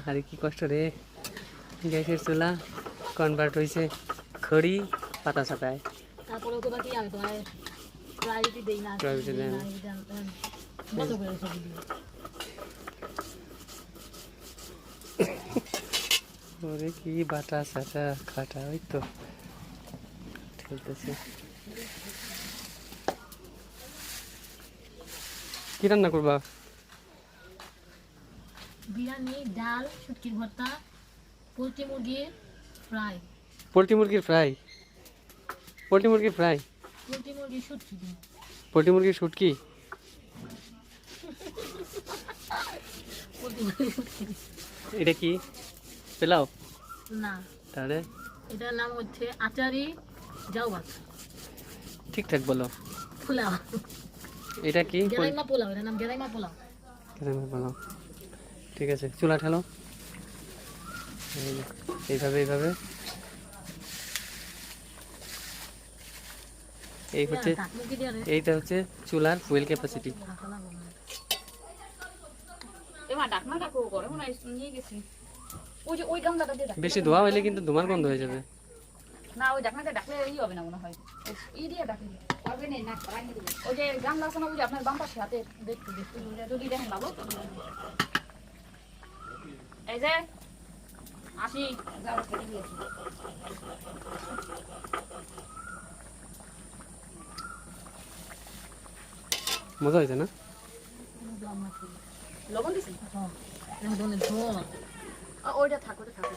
আরে কি কষ্ট রে, গ্যাসের চুলা কনভার্ট হয়েছে খড়ি পাতা ছাতায়। তারপরেও তো বাকি আমি তোমার প্রায়োরিটি দেই না, Priority দেয় না। বন্ধ করে সব দিই। ওরে কি বাটা সাটা খাটা, ওই তো ঠেলতেছে। কি রান্না করবা? বিরিয়ানি, ডাল, শুটকির ভর্তা, পোলট্রি মুরগির ফ্রাই। পোলট্রি মুরগির ফ্রাই? পোলট্রি মুরগির ফ্রাই? পোলট্রি মুরগির শুটকি দিই। পোলট্রি মুরগির শুটকি? পোলট্রি মুরগির শুটকি দিই। এটা কি পেলাও? না, তাহলে এটার নাম হচ্ছে আচারি যাও ভাত ঠিকঠাক বলো। পোলাও। এটা কি? গেরাইমা পোলাও, এটার নাম গেরাইমা পোলাও। বলো। ঠিক আছে, চুলা ঠেলো। এই যে, এইভাবে এইভাবে। এই হচ্ছে, এইটা হচ্ছে চুলার ফুয়েল ক্যাপাসিটি। বেশি ধোয়া হইলে কিন্তু ধোঁয়ার গন্ধ হয়ে যাবে। না, ওই ডাকনাটা ডাকলে হবে না মনে হয়। ই দিয়ে ডাকলে পারবে না, না করাই দিবে। ওই যে গান লাগছে না, ওই যে আপনার বাম পাশে হাতে দেখতে দেখতে যদি দেখেন ভালো। এই যে আসি যাও কেটে দিয়েছি। মজা হয়েছে না? লবণ দিছি? হ্যাঁ, ওইটা থাকো, ওইটা থাকো।